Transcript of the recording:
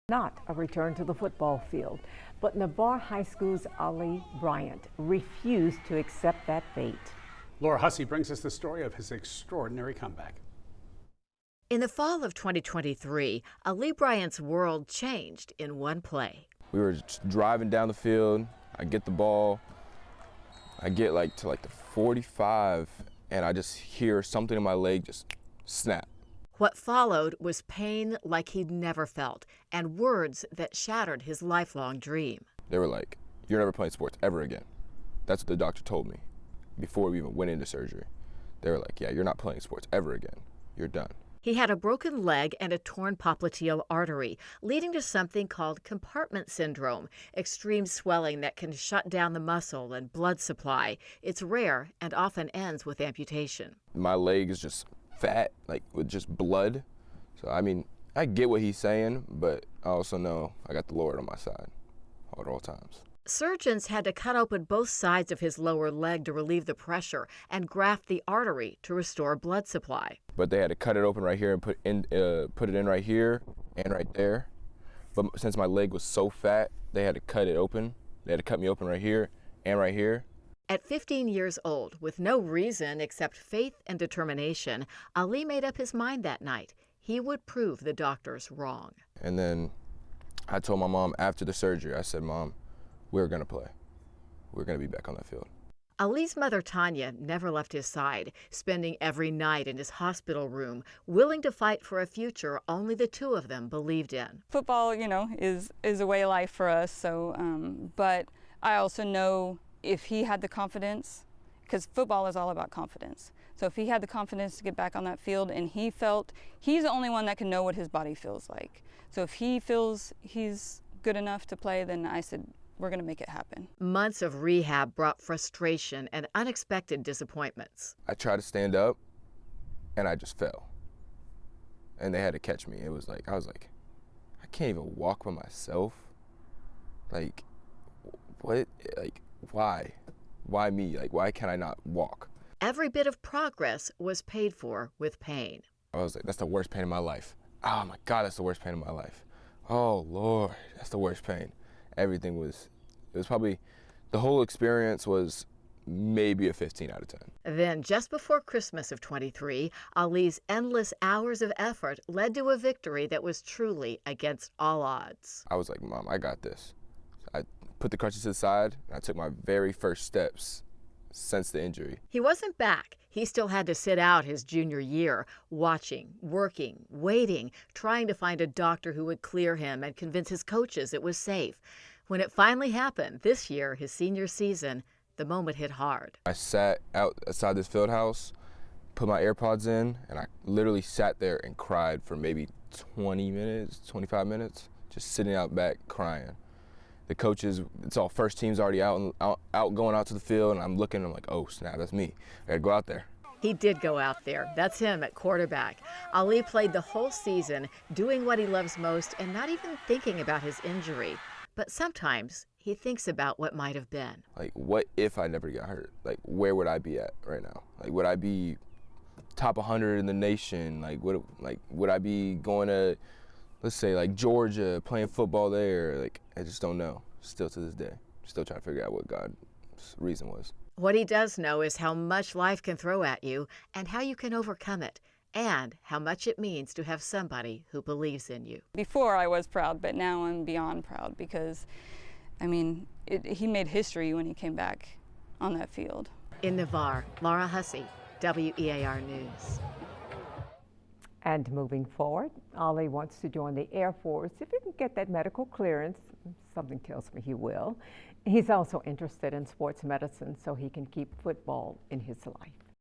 Not a return to the football field, but Navarre High School's Ali Bryant refused to accept that fate. Laura Hussey brings us the story of his extraordinary comeback. In the fall of 2023, Ali Bryant's world changed in one play. We were just driving down the field. I get the ball. I get to the 45, and I just hear something in my leg just snap. What followed was pain like he'd never felt and words that shattered his lifelong dream. They were like, "You're never playing sports ever again." That's what the doctor told me before we even went into surgery. They were like, "Yeah, you're not playing sports ever again. You're done." He had a broken leg and a torn popliteal artery, leading to something called compartment syndrome, extreme swelling that can shut down the muscle and blood supply. It's rare and often ends with amputation. My leg is just fat, with just blood. So, I mean, I get what he's saying, but I also know I got the Lord on my side at all times. Surgeons had to cut open both sides of his lower leg to relieve the pressure and graft the artery to restore blood supply. But they had to cut it open right here and put it in right here and right there. But since my leg was so fat, they had to cut it open. They had to cut me open right here and right here. At 15 years old, with no reason except faith and determination, Ali made up his mind that night. He would prove the doctors wrong. And then I told my mom after the surgery, I said, "Mom, we're going to play. We're going to be back on that field." Ali's mother, Tanya, never left his side, spending every night in his hospital room, willing to fight for a future only the two of them believed in. Football, is a way of life for us. So, but I also know if he had the confidence, because football is all about confidence. So if he had the confidence to get back on that field and he felt, he's the only one that can know what his body feels like. So if he feels he's good enough to play, then I said, we're going to make it happen. Months of rehab brought frustration and unexpected disappointments. I tried to stand up and I just fell. And they had to catch me. I was like, I can't even walk by myself. What? Why? Why me? Why can I not walk? Every bit of progress was paid for with pain. I was like, that's the worst pain in my life. Oh my God, that's the worst pain in my life. Oh Lord, that's the worst pain. Everything it was probably, the whole experience was maybe a 15 out of 10. Then, just before Christmas of 23, Ali's endless hours of effort led to a victory that was truly against all odds. I was like, "Mom, I got this." I put the crutches to the side, and I took my very first steps since the injury. He wasn't back. He still had to sit out his junior year, watching, working, waiting, trying to find a doctor who would clear him and convince his coaches it was safe. When it finally happened this year, his senior season, the moment hit hard. I sat outside this field house, put my AirPods in, and I literally sat there and cried for maybe 20 minutes, 25 minutes, just sitting out back crying. The coaches, it's all first teams already out going out to the field, and I'm looking, I'm like, oh snap, that's me. I gotta go out there. He did go out there. That's him at quarterback. Ali played the whole season, doing what he loves most and not even thinking about his injury. But sometimes he thinks about what might have been. What if I never got hurt? Where would I be at right now? Would I be top 100 in the nation? Would I be going to, let's say, Georgia, playing football there? I just don't know. Still to this day. Still trying to figure out what God's reason was. What he does know is how much life can throw at you and how you can overcome it, and how much it means to have somebody who believes in you. Before I was proud, but now I'm beyond proud because, he made history when he came back on that field. In Navarre, Laura Hussey, WEAR News. And moving forward, Ali wants to join the Air Force if he can get that medical clearance. Something tells me he will. He's also interested in sports medicine so he can keep football in his life.